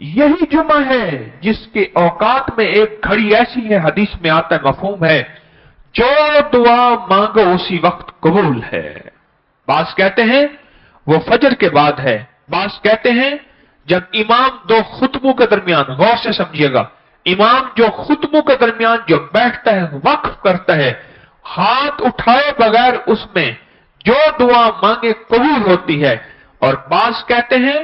यही जुमा है जिसके औकात में एक घड़ी ऐसी है, हदीस में आता है, मफहूम है, जो दुआ मांगो उसी वक्त कबूल है। बास कहते हैं वो फजर के बाद है, बास कहते हैं जब इमाम दो खुतबों के दरमियान, गौर से समझिएगा, इमाम जो खुतबों के दरमियान जो बैठता है, वक्फ करता है, हाथ उठाए बगैर उसमें जो दुआ मांगे कबूल होती है। और बास कहते हैं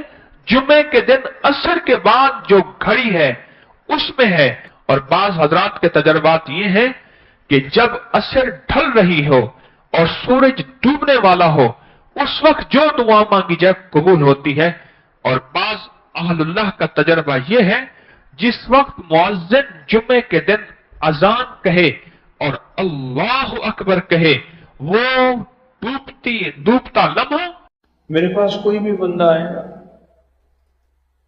जुमे के दिन असर के बाद जो घड़ी है उसमें है। और बाज हजरात के तजर्बात ये हैं कि जब असर ढल रही हो और सूरज डूबने वाला हो, उस वक्त जो दुआ मांगी जाए कबूल होती है। और बाज अहलुल्लाह का तजर्बा यह है, जिस वक्त मुअज्जिन जुमे के दिन अजान कहे और अल्लाह अकबर कहे, वो डूबता लम्हा। मेरे पास कोई भी बंदा आएगा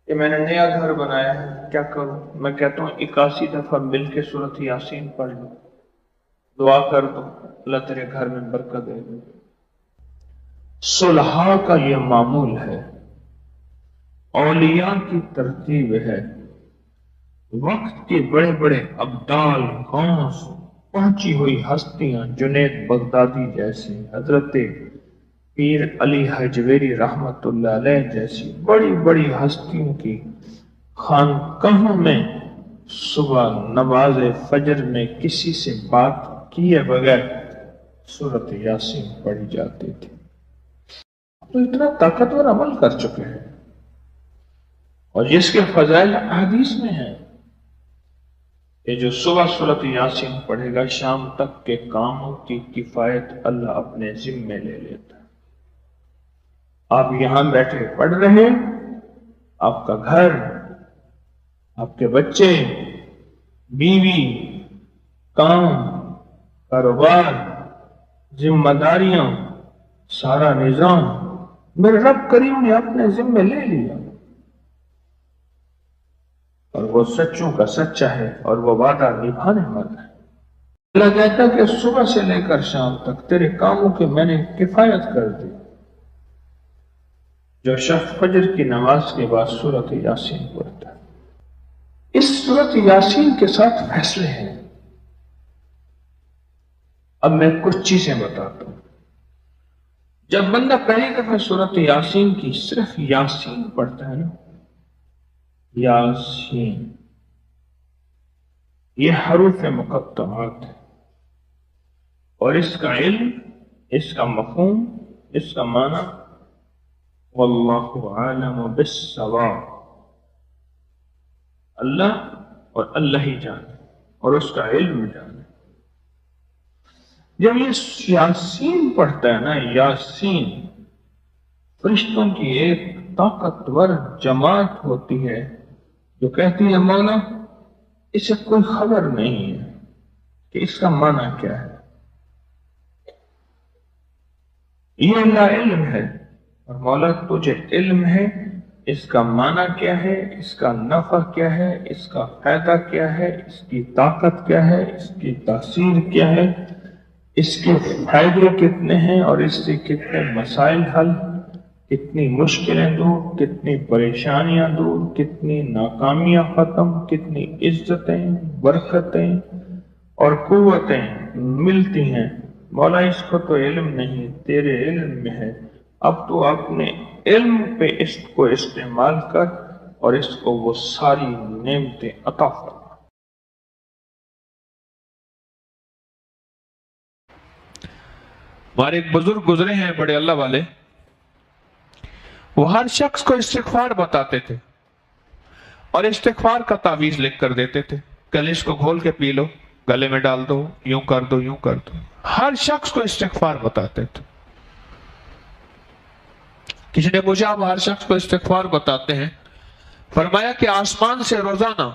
कि मैंने नया घर बनाया है, क्या करूं? मैं कहता हूं 81 दफा मिल के सूरत यासीन पढ़ लो, दुआ कर दो, अल्लाह तेरे घर में बरकत दे दे। सुलहा का ये मामूल है, औलिया की तरतीब है। वक्त के बड़े बड़े अब्दाल, गौस, पहुंची हुई हस्तियां, जुनैद बगदादी जैसे, हजरत पीर अली हजवेरी रहमतुल्लाह अलैह जैसी बड़ी बड़ी हस्तियों की खानकाहों में सुबह नमाज फजर में किसी से बात किए बगैर सूरत यासीन पढ़ी जाती थी। तो इतना ताकतवर अमल कर चुके हैं और जिसके फजाइल हदीस में है कि जो सुबह सूरत यासीन पढ़ेगा शाम तक के कामों की किफायत अल्लाह अपने जिम्मे ले लेता है। आप यहां बैठे पढ़ रहे हैं, आपका घर, आपके बच्चे, बीवी, काम, कारोबार, जिम्मेदारियां, सारा निजाम मेरे रब करीम ने अपने जिम्मे ले लिया। और वो सच्चों का सच्चा है और वो वादा निभाने वाला है। अल्लाह कहता है कि सुबह से लेकर शाम तक तेरे कामों की मैंने किफायत कर दी। जो शख्स फजर की नमाज के बाद सूरत यासीन पढ़ता है, इस सूरत यासीन के साथ फैसले हैं। अब मैं कुछ चीजें बताता हूं। जब बंदा पहली दफा सूरत यासीन की सिर्फ यासीन पढ़ता है ना, यासीन, यह हरूफ मुक़त्तआत है और इसका इल्म, इसका मफ़हूम, इसका माना वल्लाहु आलम बिस्सवाब, अल्लाह और अल्लाह ही जाने और उसका इल्म जाने। जब ये यासीन पढ़ता है ना, यासीन, फरिश्तों की एक ताकतवर जमात होती है जो कहती है मौला इसे कोई खबर नहीं है कि इसका माना क्या है, ये अल्लाह इल्म है और मौला तुझे इल्म है, इसका माना क्या है, इसका नफा क्या है, इसका फायदा क्या है, इसकी ताकत क्या है, इसकी तासीर क्या है, इसके फायदे कितने हैं और इससे कितने मसाइल हल, कितनी मुश्किलें दूर, कितनी परेशानियां दूर, कितनी नाकामियां खत्म, कितनी इज्जतें, बरकतें और कुव्वतें मिलती हैं। मौला इसको तो इल्म नहीं, तेरे इल्म में है। अब तो अपने इल्म पे इसको इस्तेमाल कर और इसको वो सारी नेमतें अता फरमा। हमारे एक बुजुर्ग गुजरे हैं, बड़े अल्लाह वाले, वो हर शख्स को इस्तिग़फ़ार बताते थे और इस्तिग़फ़ार का तावीज लिख कर देते थे, कल इसको घोल के पी लो, गले में डाल दो, यूं कर दो, यूं कर दो। हर शख्स को इस्तिग़फ़ार बताते थे। किसी ने पूछा आप हर शख्स को इस्तिग़फ़ार बताते हैं, फरमाया कि आसमान से रोजाना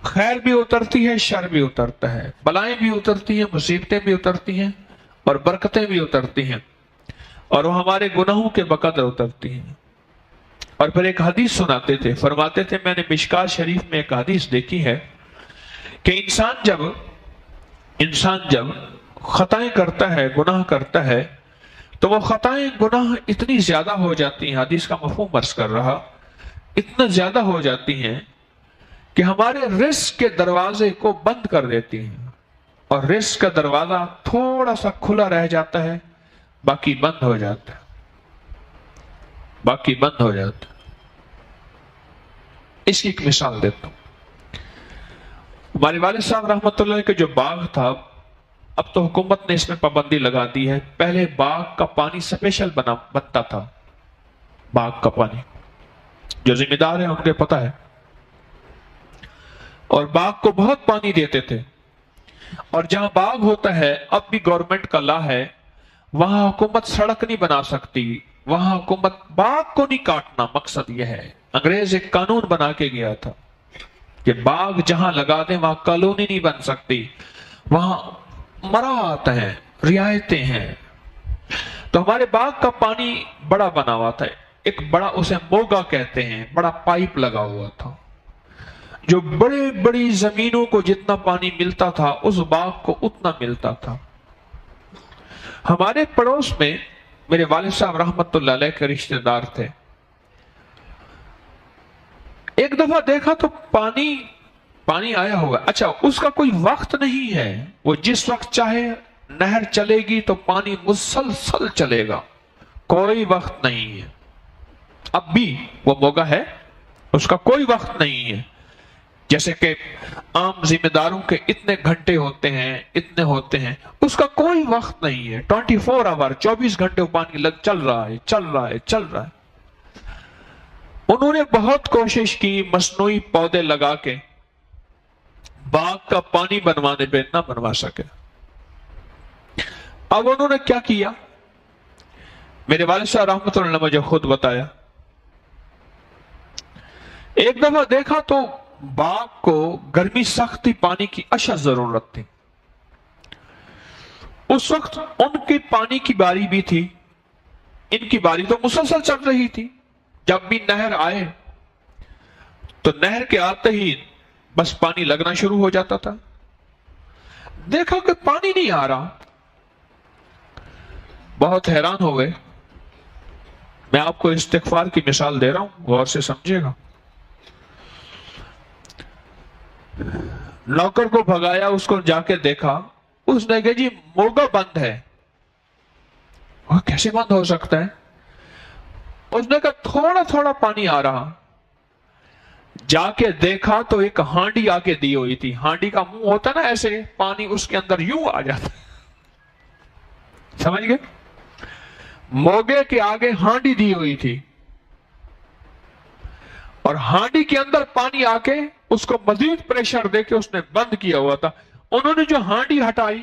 खैर भी उतरती है, शर भी उतरता है, बलाएं भी उतरती हैं, मुसीबतें भी उतरती हैं और बरकतें भी उतरती हैं और वो हमारे गुनाहों के बकदर उतरती हैं। और फिर एक हदीस सुनाते थे, फरमाते थे मैंने मिशकात शरीफ में एक हदीस देखी है कि इंसान जब खताएं करता है, गुनाह करता है, تو وہ خطائیں گناہ اتنی زیادہ ہو جاتی ہیں، حدیث کا مفہوم عرض کر رہا، اتنا زیادہ ہو جاتی ہیں کہ ہمارے رزق کے دروازے کو بند کر دیتی ہیں، اور رزق کا دروازہ تھوڑا سا کھلا رہ جاتا ہے، باقی بند ہو جاتا ہے، باقی بند ہو جاتا ہے۔ اس کی ایک مثال دیتا ہوں۔ ہمارے والد صاحب رحمۃ اللہ کے جو باغ تھا، اب تو حکومت نے اس میں پابندی لگا دی ہے، پہلے باغ کا پانی اسپیشل بنتا تھا، باغ کا پانی جو ذمہ دار ہیں ان کے پتہ ہے، اور باغ کو بہت پانی دیتے تھے، اور جہاں باغ ہوتا ہے اب بھی گورنمنٹ کا لا ہے، وہاں حکومت سڑک نہیں بنا سکتی، وہاں حکومت باغ کو نہیں کاٹنا، مقصد یہ ہے۔ انگریز ایک قانون بنا کے گیا تھا کہ باغ جہاں لگا دیں وہاں کالونی نہیں بن سکتی، وہاں مراعات ہیں، رعایتیں ہیں۔ تو ہمارے باغ کا پانی بڑا بنا ہوا تھا، ایک بڑا، اسے موگا کہتے ہیں، بڑا پائپ لگا ہوا تھا، جو بڑی بڑی زمینوں کو جتنا پانی ملتا تھا اس باغ کو اتنا ملتا تھا۔ ہمارے پڑوس میں میرے والد صاحب رحمت اللہ علیہ کے رشتہ دار تھے، ایک دفعہ دیکھا تو پانی آیا ہوا، اچھا اس کا کوئی وقت نہیں ہے، وہ جس وقت چاہے نہر چلے گی تو پانی مسلسل چلے گا، کوئی وقت نہیں ہے۔ اب بھی وہ موگا ہے، اس کا کوئی وقت نہیں ہے، جیسے کہ عام ذمہ داروں کے اتنے گھنٹے ہوتے ہیں، اتنے ہوتے ہیں، اس کا کوئی وقت نہیں ہے، 24 آور 24 گھنٹے پانی چل رہا ہے، چل رہا ہے، چل رہا ہے۔ انہوں نے بہت کوشش کی مصنوعی پودے لگا کے، باغ کا پانی بنوانے پہ نہ بنوا سکے۔ اب انہوں نے کیا کیا، میرے والد صاحب رحمۃ اللہ نے مجھے خود بتایا، ایک دفعہ دیکھا تو باغ کو گرمی سختی پانی کی اشد ضرورت تھی، اس وقت ان کی پانی کی باری بھی تھی، ان کی باری تو مسلسل چل رہی تھی، جب بھی نہر آئے تو نہر کے آتے ہی بس پانی لگنا شروع ہو جاتا تھا۔ دیکھا کہ پانی نہیں آ رہا، بہت حیران ہو گئے۔ میں آپ کو استغفار کی مثال دے رہا ہوں، غور سے سمجھے گا۔ نوکر کو بھگایا، اس کو جا کے دیکھا، اس نے کہا جی موگا بند ہے۔ وہ کیسے بند ہو سکتا ہے؟ اس نے کہا تھوڑا تھوڑا پانی آ رہا۔ جا کے دیکھا تو ایک ہانڈی آ کے دی ہوئی تھی، ہانڈی کا منہ ہوتا نا ایسے، پانی اس کے اندر یوں آ جاتا، سمجھ گئے؟ موگے کے آگے ہانڈی دی ہوئی تھی، اور ہانڈی کے اندر پانی آ کے اس کو مزید پریشر دے کے اس نے بند کیا ہوا تھا۔ انہوں نے جو ہانڈی ہٹائی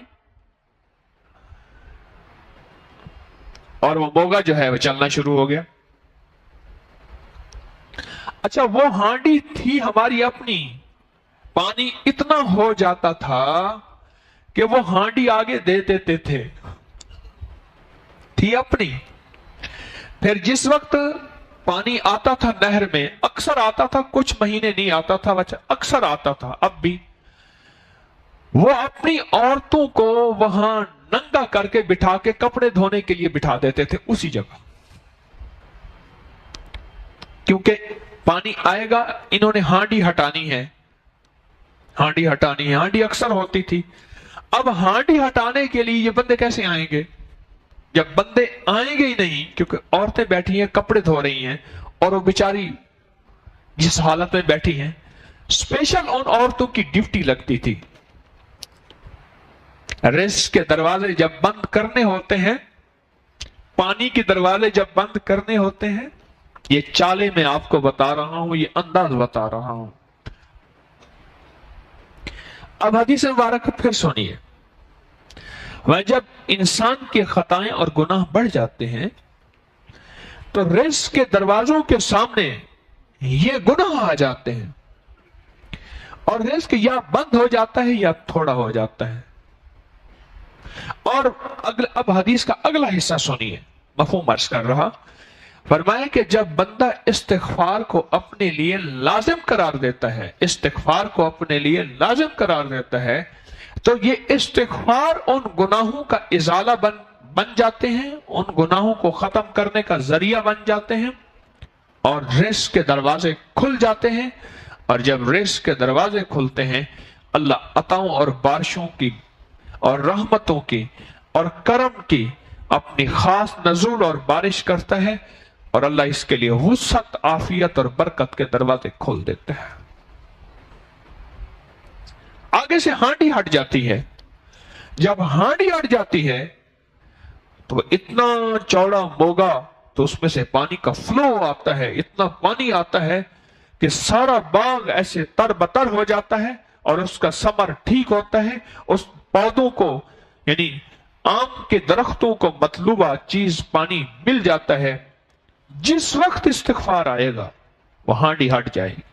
اور وہ موگا جو ہے وہ چلنا شروع ہو گیا۔ اچھا وہ ہانڈی تھی ہماری اپنی، پانی اتنا ہو جاتا تھا کہ وہ ہانڈی آگے دے دیتے تھے، تھی اپنی۔ پھر جس وقت پانی آتا تھا نہر میں، اکثر آتا تھا، کچھ مہینے نہیں آتا تھا، اکثر آتا تھا، اب بھی وہ اپنی عورتوں کو وہاں ننگا کر کے بٹھا کے کپڑے دھونے کے لیے بٹھا دیتے تھے اسی جگہ، کیونکہ پانی آئے گا، انہوں نے ہانڈی ہٹانی ہے، ہانڈی ہٹانی ہے، ہانڈی اکثر ہوتی تھی۔ اب ہانڈی ہٹانے کے لیے یہ بندے کیسے آئیں گے؟ جب بندے آئیں گے ہی نہیں، کیونکہ عورتیں بیٹھی ہیں کپڑے دھو رہی ہیں، اور وہ بیچاری جس حالت میں بیٹھی ہیں، اسپیشل ان عورتوں کی ڈیوٹی لگتی تھی۔ رزق کے دروازے جب بند کرنے ہوتے ہیں، پانی کے دروازے جب بند کرنے ہوتے ہیں، یہ چالیں میں آپ کو بتا رہا ہوں، یہ انداز بتا رہا ہوں۔ اب حدیث مبارک پھر سنیے، جب انسان کے خطائیں اور گناہ بڑھ جاتے ہیں تو رزق کے دروازوں کے سامنے یہ گناہ آ جاتے ہیں، اور رزق یا بند ہو جاتا ہے یا تھوڑا ہو جاتا ہے۔ اور اب حدیث کا اگلا حصہ سنیے، مفہوم عرض کر رہا، فرمایا کہ جب بندہ استغفار کو اپنے لیے لازم قرار دیتا ہے، استغفار کو اپنے لیے لازم قرار دیتا ہے، تو یہ استغفار ان گناہوں کا ازالہ बन जाते हैं, उन गुनाहों को खत्म करने का जरिया बन जाते हैं और रिस्क के दरवाजे खुल जाते हैं। और जब रिस्क के दरवाजे खुलते हैं, अल्लाह अताओं और बारिशों की और रहमतों की और करम की अपनी खास नज़ूल और बारिश करता है, और अल्लाह इसके लिए वुसअत, आफियत और बरकत के दरवाजे खोल देते हैं। आगे से हांडी हट जाती है। जब हांडी हट जाती है तो इतना चौड़ा मोगा, तो उसमें से पानी का फ्लो आता है, इतना पानी आता है कि सारा बाग ऐसे तरबतर हो जाता है और उसका समर ठीक होता है। उस पौधों को, यानी आम के दरख्तों को मतलूबा चीज पानी मिल जाता है। जिस वक्त इस्तिग़फ़ार आएगा वो हांडी हट जाएगी।